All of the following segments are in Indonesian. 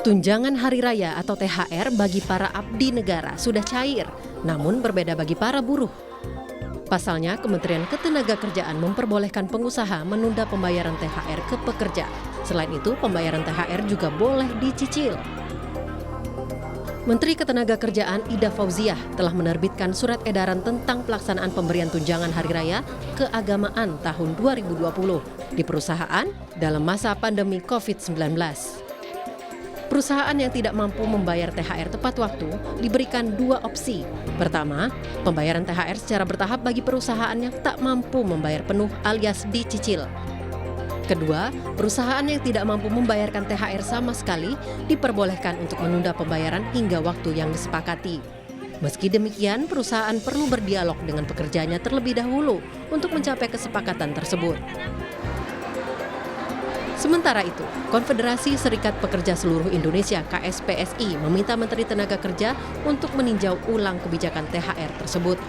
Tunjangan Hari Raya atau THR bagi para abdi negara sudah cair, namun berbeda bagi para buruh. Pasalnya, Kementerian Ketenagakerjaan memperbolehkan pengusaha menunda pembayaran THR ke pekerja. Selain itu, pembayaran THR juga boleh dicicil. Menteri Ketenagakerjaan Ida Fauziah telah menerbitkan surat edaran tentang pelaksanaan pemberian tunjangan Hari Raya keagamaan tahun 2020 di perusahaan dalam masa pandemi COVID-19. Perusahaan yang tidak mampu membayar THR tepat waktu diberikan dua opsi. Pertama, pembayaran THR secara bertahap bagi perusahaan yang tak mampu membayar penuh alias dicicil. Kedua, perusahaan yang tidak mampu membayarkan THR sama sekali diperbolehkan untuk menunda pembayaran hingga waktu yang disepakati. Meski demikian, perusahaan perlu berdialog dengan pekerjanya terlebih dahulu untuk mencapai kesepakatan tersebut. Sementara itu, Konfederasi Serikat Pekerja Seluruh Indonesia (KSPSI) meminta Menteri Tenaga Kerja untuk meninjau ulang kebijakan THR tersebut.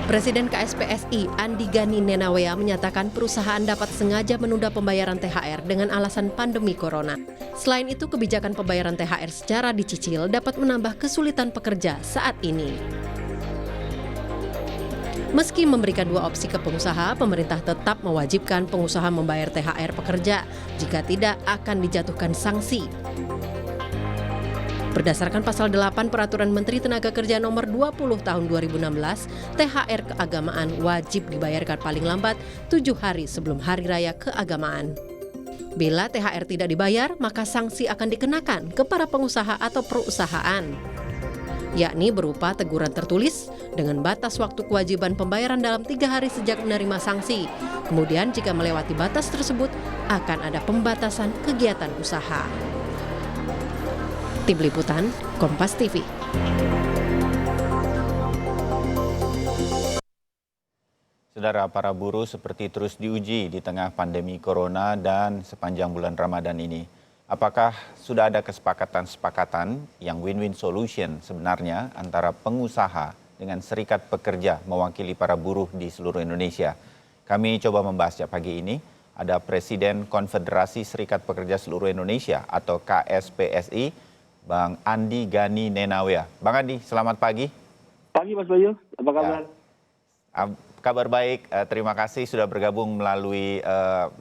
Presiden KSPSI Andi Gani Nenawea menyatakan perusahaan dapat sengaja menunda pembayaran THR dengan alasan pandemi corona. Selain itu, kebijakan pembayaran THR secara dicicil dapat menambah kesulitan pekerja saat ini. Meski memberikan dua opsi ke pengusaha, pemerintah tetap mewajibkan pengusaha membayar THR pekerja. Jika tidak, akan dijatuhkan sanksi. Berdasarkan pasal 8 Peraturan Menteri Tenaga Kerja Nomor 20 Tahun 2016, THR keagamaan wajib dibayarkan paling lambat 7 hari sebelum Hari Raya Keagamaan. Bila THR tidak dibayar, maka sanksi akan dikenakan ke para pengusaha atau perusahaan, yakni berupa teguran tertulis dengan batas waktu kewajiban pembayaran dalam 3 hari sejak menerima sanksi. Kemudian jika melewati batas tersebut, akan ada pembatasan kegiatan usaha. Tim Liputan, Kompas TV. Saudara, para buruh seperti terus diuji di tengah pandemi corona dan sepanjang bulan Ramadan ini. Apakah sudah ada kesepakatan-kesepakatan yang win-win solution sebenarnya antara pengusaha dengan serikat pekerja mewakili para buruh di seluruh Indonesia? Kami coba membahasnya pagi ini. Ada Presiden Konfederasi Serikat Pekerja Seluruh Indonesia atau KSPSI, Bang Andi Gani Nenawea. Bang Andi, selamat pagi. Pagi Mas Bayu, apa kabar? Kabar baik, terima kasih sudah bergabung melalui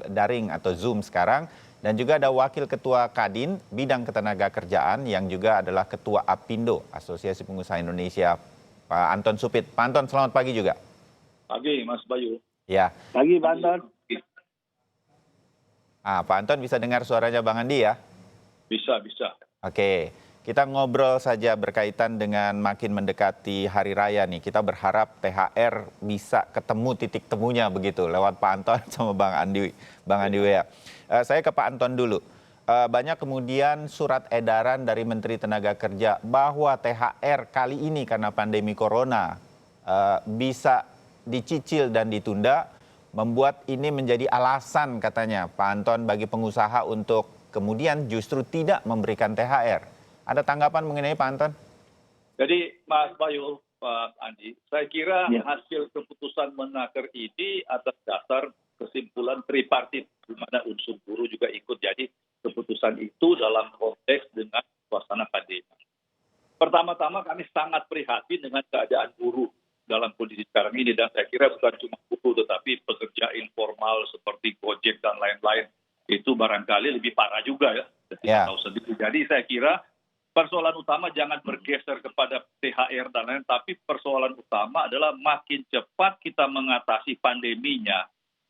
daring atau Zoom sekarang. Dan juga ada Wakil Ketua Kadin Bidang Ketenagakerjaan yang juga adalah Ketua APindo, Asosiasi Pengusaha Indonesia, Pak Anton Supit. Pak Anton, selamat pagi juga. Pagi, Mas Bayu. Ya. Pagi, Pak Anton. Pak Anton bisa dengar suaranya Bang Andi ya? Bisa. Oke, kita ngobrol saja berkaitan dengan makin mendekati Hari Raya nih. Kita berharap THR bisa ketemu titik temunya begitu lewat Pak Anton sama Bang Andi Wea. Saya ke Pak Anton dulu. Banyak kemudian surat edaran dari Menteri Tenaga Kerja bahwa THR kali ini karena pandemi corona bisa dicicil dan ditunda, membuat ini menjadi alasan katanya Pak Anton bagi pengusaha untuk kemudian justru tidak memberikan THR. Ada tanggapan mengenai Pak Anton? Jadi Mas Bayu, Pak Andi, saya kira hasil keputusan Menaker ini atas dasar kesimpulan tripartit, di mana unsur buruh juga ikut. Jadi keputusan itu dalam konteks dengan suasana pandemi. Pertama-tama kami sangat prihatin dengan keadaan buruh dalam kondisi sekarang ini. Dan saya kira bukan cuma buruh, tetapi pekerja informal seperti Gojek dan lain-lain. Itu barangkali lebih parah juga ya. Tahu sendiri. Jadi saya kira persoalan utama jangan bergeser kepada THR dan lain, tapi persoalan utama adalah makin cepat kita mengatasi pandeminya,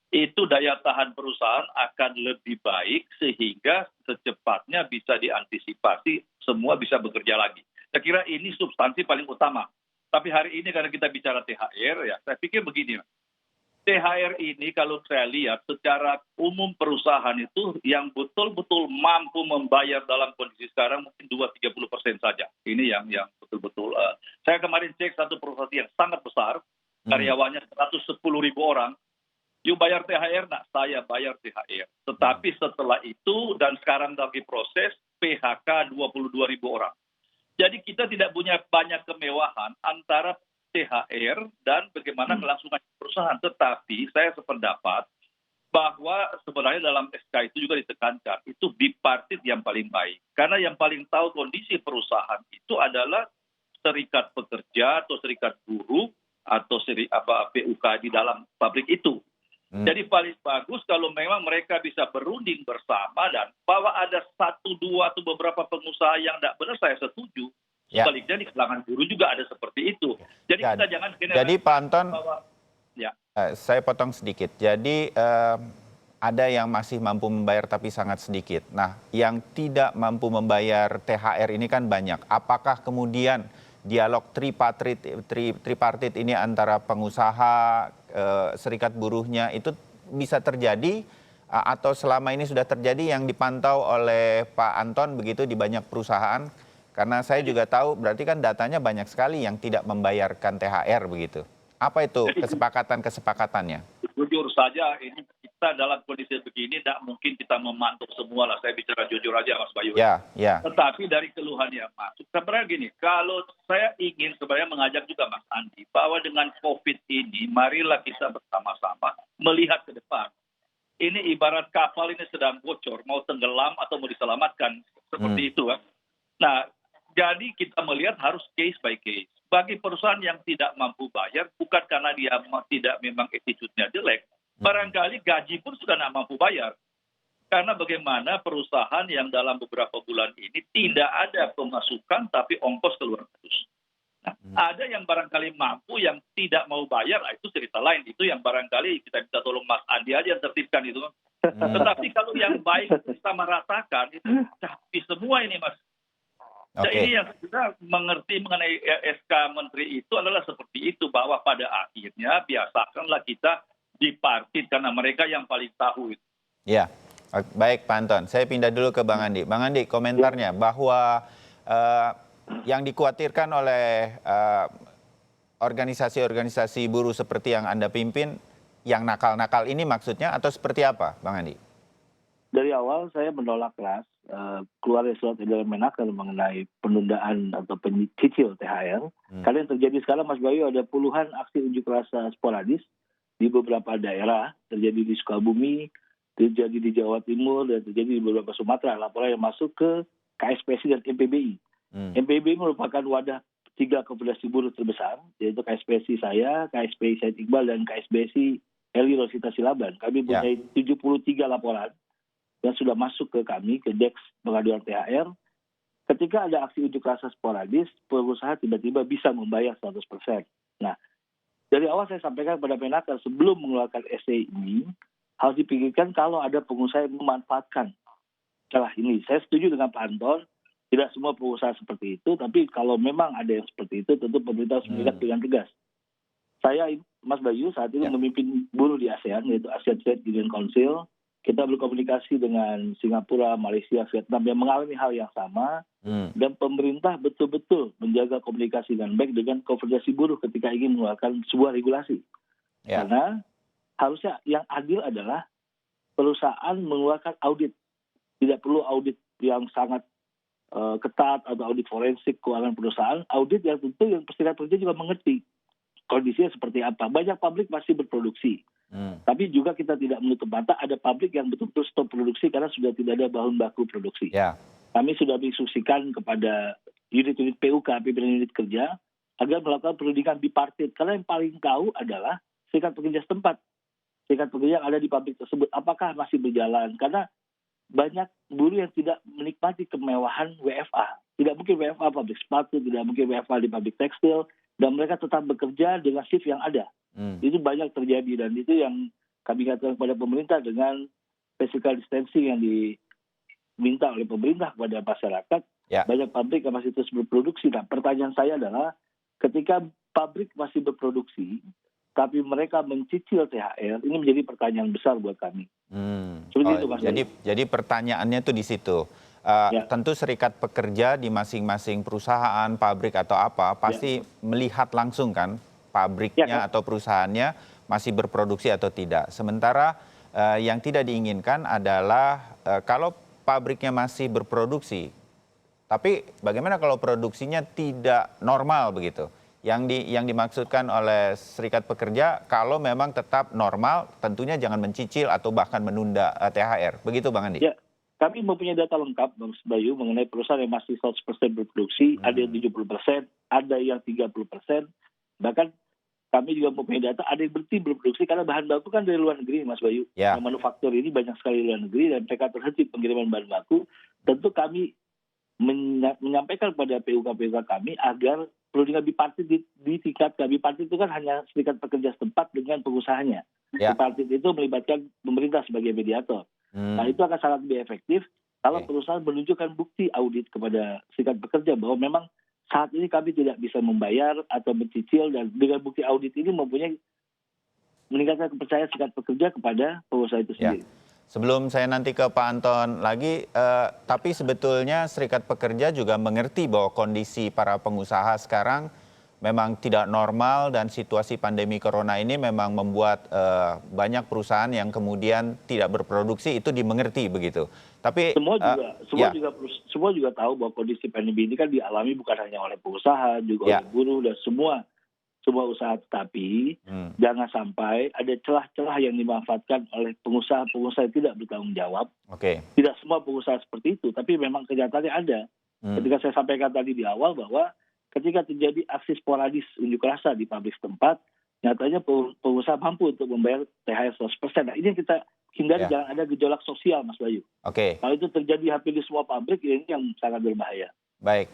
itu daya tahan perusahaan akan lebih baik sehingga secepatnya bisa diantisipasi, semua bisa bekerja lagi. Saya kira ini substansi paling utama. Tapi hari ini karena kita bicara THR, ya saya pikir begini, THR ini kalau saya lihat secara umum perusahaan itu yang betul-betul mampu membayar dalam kondisi sekarang mungkin 2-30% saja. Ini yang betul-betul. Saya kemarin cek satu perusahaan yang sangat besar, karyawannya 110.000 orang. You bayar THR? Nah, saya bayar THR. Tetapi setelah itu dan sekarang lagi proses PHK 22.000 orang. Jadi kita tidak punya banyak kemewahan antara THR dan bagaimana kelangsungan perusahaan. Tetapi saya sependapat bahwa sebenarnya dalam SK itu juga ditekankan itu bipartit yang paling baik. Karena yang paling tahu kondisi perusahaan itu adalah serikat pekerja atau serikat buruh atau PUK di dalam pabrik itu. Jadi paling bagus kalau memang mereka bisa berunding bersama dan bahwa ada satu dua atau beberapa pengusaha yang tidak benar saya setuju. Sebaliknya di kalangan buruh juga ada seperti itu. Jadi kita jangan jadi Pak Anton, ya. Saya potong sedikit. Jadi ada yang masih mampu membayar tapi sangat sedikit. Nah, yang tidak mampu membayar THR ini kan banyak. Apakah kemudian dialog tripartit ini antara pengusaha, serikat buruhnya itu bisa terjadi atau selama ini sudah terjadi yang dipantau oleh Pak Anton begitu di banyak perusahaan? Karena saya juga tahu berarti kan datanya banyak sekali yang tidak membayarkan THR begitu. Apa itu kesepakatannya? Jujur saja, ini kita dalam kondisi begini tidak mungkin kita memantau semua lah. Saya bicara jujur aja Mas Bayu. Ya. Tetapi dari keluhan yang masuk, sebenarnya gini, kalau saya ingin sebenarnya mengajak juga Mas Andi, bahwa dengan COVID ini, marilah kita bersama-sama melihat ke depan. Ini ibarat kapal ini sedang bocor, mau tenggelam atau mau diselamatkan, seperti itu kan. Nah, jadi kita melihat harus case by case. Bagi perusahaan yang tidak mampu bayar, bukan karena dia tidak memang attitude-nya jelek, barangkali gaji pun sudah tidak mampu bayar. Karena bagaimana perusahaan yang dalam beberapa bulan ini tidak ada pemasukan tapi ongkos keluar terus. Nah, ada yang barangkali mampu yang tidak mau bayar, itu cerita lain. Itu yang barangkali kita bisa tolong Mas Andi aja yang tertibkan itu. Tetapi kalau yang baik kita meratakan, itu capi semua ini Mas. Nah, ini yang kita mengerti mengenai SK Menteri itu adalah seperti itu, bahwa pada akhirnya biasakanlah kita dipartit karena mereka yang paling tahu itu. Ya, baik Pak Anton. Saya pindah dulu ke Bang Andi. Bang Andi, komentarnya bahwa yang dikhawatirkan oleh organisasi-organisasi buruh seperti yang Anda pimpin, yang nakal-nakal ini maksudnya atau seperti apa, Bang Andi? Dari awal saya menolak keras keluar surat edaran Menaker mengenai penundaan atau pencicil THR. Karena yang terjadi sekarang Mas Bayu, ada puluhan aksi unjuk rasa sporadis di beberapa daerah, terjadi di Sukabumi, terjadi di Jawa Timur, dan terjadi di beberapa Sumatera. Laporan yang masuk ke KSPSI dan MPBI. MPBI merupakan wadah 3 konfederasi buruh terbesar, yaitu KSPSI saya, KSPI Said Iqbal, dan KSPSI Eli Rosita Silaban. Kami punya 73 laporan yang sudah masuk ke kami, ke DEX pengaduan THR. Ketika ada aksi unjuk rasa sporadis, pengusaha tiba-tiba bisa membayar 100%. Nah, dari awal saya sampaikan kepada Menaker, sebelum mengeluarkan SE ini, harus dipikirkan kalau ada pengusaha yang memanfaatkan celah ini. Saya setuju dengan Pak Anton, tidak semua pengusaha seperti itu, tapi kalau memang ada yang seperti itu, tentu pemerintah harus menindak dengan tegas. Saya, Mas Bayu, saat ini memimpin buruh di ASEAN, yaitu ASEAN Trade Union Council. Kita berkomunikasi dengan Singapura, Malaysia, Vietnam yang mengalami hal yang sama. Dan pemerintah betul-betul menjaga komunikasi dengan baik dengan konfederasi buruh ketika ingin mengeluarkan sebuah regulasi. Karena harusnya yang adil adalah perusahaan mengeluarkan audit. Tidak perlu audit yang sangat ketat atau audit forensik keuangan perusahaan. Audit yang tentu yang serikat pekerja juga mengerti kondisinya seperti apa. Banyak pabrik masih berproduksi. Tapi juga kita tidak menutup mata ada pabrik yang betul-betul stop produksi karena sudah tidak ada bahan baku produksi. Kami sudah menginstruksikan kepada unit-unit PUK, pimpinan unit kerja, agar melakukan perundingan bipartit. Karena yang paling tahu adalah serikat pekerja setempat. Serikat pekerja yang ada di pabrik tersebut. Apakah masih berjalan? Karena banyak buruh yang tidak menikmati kemewahan WFA. Tidak mungkin WFA pabrik sepatu, tidak mungkin WFA di pabrik tekstil. Dan mereka tetap bekerja dengan shift yang ada. Itu banyak terjadi dan itu yang kami katakan kepada pemerintah dengan physical distancing yang diminta oleh pemerintah kepada masyarakat. Banyak pabrik yang masih terus berproduksi. Nah, pertanyaan saya adalah ketika pabrik masih berproduksi tapi mereka mencicil THR, ini menjadi pertanyaan besar buat kami. Seperti itu, Mas. Jadi pertanyaannya tuh di situ. Tentu serikat pekerja di masing-masing perusahaan, pabrik atau apa pasti melihat langsung kan pabriknya atau perusahaannya masih berproduksi atau tidak. Sementara yang tidak diinginkan adalah kalau pabriknya masih berproduksi, tapi bagaimana kalau produksinya tidak normal begitu? yang dimaksudkan oleh Serikat Pekerja kalau memang tetap normal, tentunya jangan mencicil atau bahkan menunda THR. Begitu Bang Andi? Ya, kami mempunyai data lengkap, Mas Bayu, mengenai perusahaan yang masih 100% berproduksi, ada yang 70%, ada yang 30%, bahkan kami juga mempunyai data ada yang berhenti berproduksi karena bahan baku kan dari luar negeri, Mas Bayu. Ya. Nah, manufaktur ini banyak sekali luar negeri dan mereka terhenti pengiriman bahan baku. Tentu kami menyampaikan kepada PUK kami agar perundingan bipartit di tingkat bipartit itu kan hanya serikat pekerja setempat dengan pengusahanya. Ya. Bipartit itu melibatkan pemerintah sebagai mediator. Nah, itu akan sangat lebih efektif kalau perusahaan menunjukkan bukti audit kepada serikat pekerja bahwa memang saat ini kami tidak bisa membayar atau mencicil, dan dengan bukti audit ini mempunyai meningkatkan kepercayaan serikat pekerja kepada pengusaha itu sendiri. Sebelum saya nanti ke Pak Anton lagi, tapi sebetulnya Serikat Pekerja juga mengerti bahwa kondisi para pengusaha sekarang memang tidak normal dan situasi pandemi corona ini memang membuat banyak perusahaan yang kemudian tidak berproduksi, itu dimengerti begitu. Tapi semua juga tahu bahwa kondisi pandemi ini kan dialami bukan hanya oleh pengusaha, juga oleh buruh dan semua usaha, tetapi jangan sampai ada celah-celah yang dimanfaatkan oleh pengusaha-pengusaha yang tidak bertanggung jawab. Tidak semua pengusaha seperti itu, tapi memang kenyataannya ada. Ketika saya sampaikan tadi di awal bahwa ketika terjadi aksi sporadis unjuk rasa di pabrik setempat, nyatanya pengusaha mampu untuk membayar THR 100%. Nah, ini yang kita hindari, jangan ada gejolak sosial, Mas Bayu. Kalau itu terjadi hampir di semua pabrik, ini yang sangat berbahaya. Baik,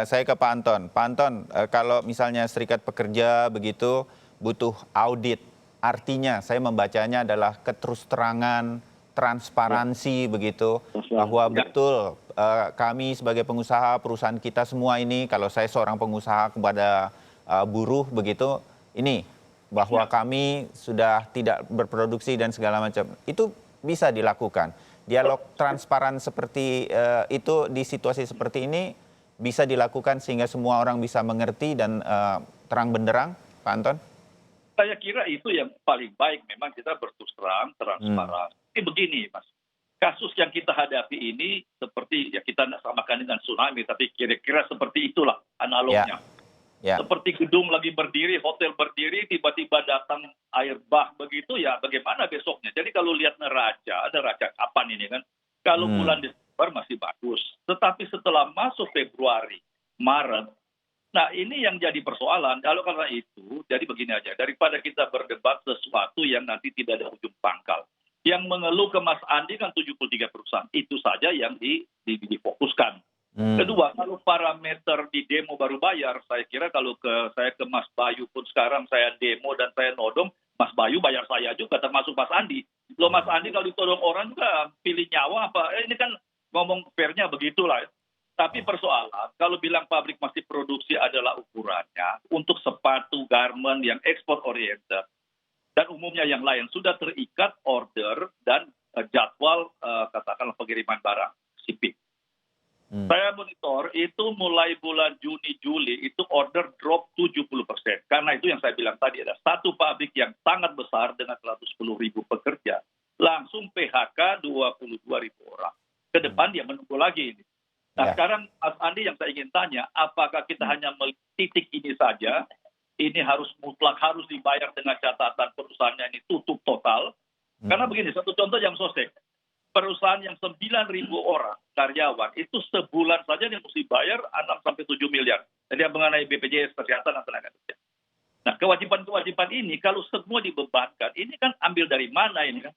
saya ke Pak Anton. Pak Anton, kalau misalnya Serikat Pekerja begitu butuh audit, artinya saya membacanya adalah keterus-terangan, transparansi begitu, bahwa betul kami sebagai pengusaha, perusahaan kita semua ini, kalau saya seorang pengusaha kepada buruh begitu, ini bahwa kami sudah tidak berproduksi dan segala macam, itu bisa dilakukan. Dialog transparan seperti itu di situasi seperti ini bisa dilakukan sehingga semua orang bisa mengerti dan terang benderang, Pak Anton? Saya kira itu yang paling baik, memang kita berterus terang, transparan. Ini begini, Mas. Kasus yang kita hadapi ini seperti, ya kita tidak samakan dengan tsunami, tapi kira-kira seperti itulah analognya. Seperti gedung lagi berdiri, hotel berdiri, tiba-tiba datang air bah begitu, ya bagaimana besoknya? Jadi kalau lihat neraca kapan ini kan? Kalau bulan Desember masih bagus. Tetapi setelah masuk Februari, Maret, nah ini yang jadi persoalan. Kalau karena itu, jadi begini aja. Daripada kita berdebat sesuatu yang nanti tidak ada ujung pangkal. Yang mengeluh ke Mas Andi kan 73 perusahaan. Itu saja yang difokuskan. Kedua, kalau parameter di demo baru bayar, saya kira kalau saya ke Mas Bayu pun sekarang saya demo dan saya nodong, Mas Bayu bayar saya juga, termasuk Mas Andi. Loh Mas Andi kalau ditodong orang juga pilih nyawa apa? Ini kan ngomong fairnya begitulah. Tapi persoalan, kalau bilang pabrik masih produksi adalah ukurannya, untuk sepatu, garment yang ekspor oriented, dan umumnya yang lain, sudah terikat order dan jadwal katakanlah pengiriman barang, shipping. Saya monitor itu mulai bulan Juni-Juli itu order drop 70%. Karena itu yang saya bilang tadi, ada satu pabrik yang sangat besar dengan 110.000 pekerja, langsung PHK 22.000 orang. Ke depan dia menunggu lagi ini. Nah sekarang Mas Andi yang saya ingin tanya, apakah kita hanya melihat titik ini saja, ini harus mutlak, harus dibayar dengan catatan perusahaannya ini tutup total? Karena begini, satu contoh yang sosek. Perusahaan yang 9.000 orang karyawan itu sebulan saja dia mesti bayar 6-7 miliar. Jadi yang mengenai BPJS Kesehatan dan tenaga kerja. Nah kewajiban-kewajiban ini kalau semua dibebankan, ini kan ambil dari mana ini kan?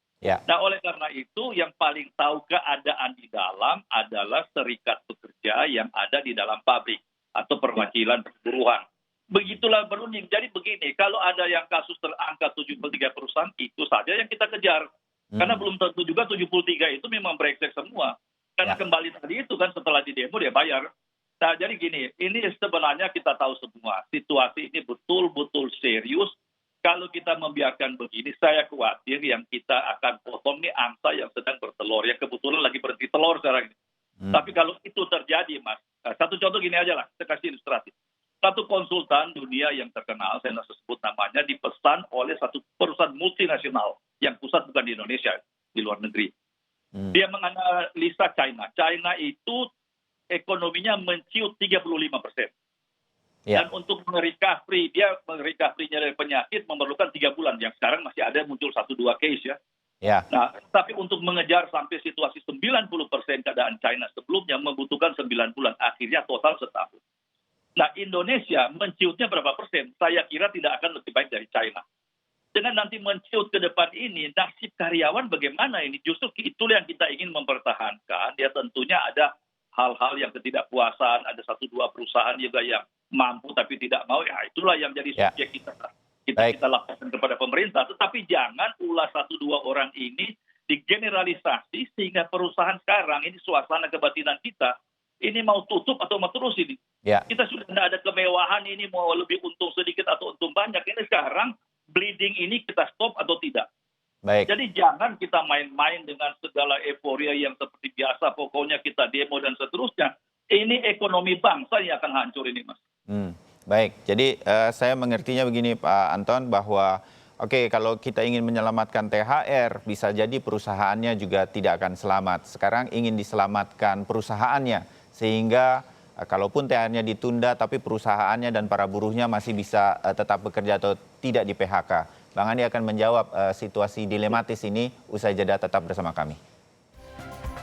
Nah oleh karena itu yang paling tahu keadaan di dalam adalah serikat pekerja yang ada di dalam pabrik atau perwakilan perburuhan. Begitulah berunding. Jadi begini, kalau ada yang kasus terangkat 73 perusahaan, itu saja yang kita kejar. Karena belum tentu juga 73 itu memang brengsek semua. Karena kembali tadi itu kan setelah di demo dia bayar. Nah jadi gini, ini sebenarnya kita tahu semua. Situasi ini betul-betul serius. Kalau kita membiarkan begini, saya khawatir yang kita akan potong nih angsa yang sedang bertelur. Yang kebetulan lagi berhenti telur sekarang ini. Tapi kalau itu terjadi, Mas. Satu contoh gini aja lah, saya kasih ilustrasi. Satu konsultan dunia yang terkenal, saya tidak sebut namanya, dipesan oleh satu perusahaan multinasional yang pusat bukan di Indonesia, di luar negeri. Dia menganalisa China. China itu ekonominya menciut 35%. Ya. Dan untuk recovery, dia recovery-nya dari penyakit memerlukan 3 bulan. Yang sekarang masih ada muncul 1-2 case ya. Ya. Nah, tapi untuk mengejar sampai situasi 90% keadaan China sebelumnya membutuhkan 9 bulan. Akhirnya total setahun. Nah, Indonesia menciutnya berapa persen? Saya kira tidak akan lebih baik dari China. Dengan nanti menciut ke depan ini, nasib karyawan bagaimana ini? Justru itulah yang kita ingin mempertahankan. Ya tentunya ada hal-hal yang ketidakpuasan, ada 1-2 perusahaan juga yang mampu tapi tidak mau, ya itulah yang jadi subjek kita lakukan kepada pemerintah. Tetapi jangan ulah 1-2 orang ini digeneralisasi sehingga perusahaan sekarang ini suasana kebatinan kita ini mau tutup atau mau terus ini. Ya. Kita sudah tidak ada kemewahan ini mau lebih untung sedikit atau untung banyak. Ini sekarang bleeding ini kita stop atau tidak. Baik. Jadi jangan kita main-main dengan segala euforia yang seperti biasa, pokoknya kita demo dan seterusnya. Ini ekonomi bangsa yang akan hancur ini, Mas. Baik, jadi saya mengertinya begini Pak Anton, bahwa oke, kalau kita ingin menyelamatkan THR, bisa jadi perusahaannya juga tidak akan selamat. Sekarang ingin diselamatkan perusahaannya, sehingga kalaupun THR-nya ditunda, tapi perusahaannya dan para buruhnya masih bisa tetap bekerja atau tidak di PHK. Bang Andi akan menjawab situasi dilematis ini usai jeda, tetap bersama kami.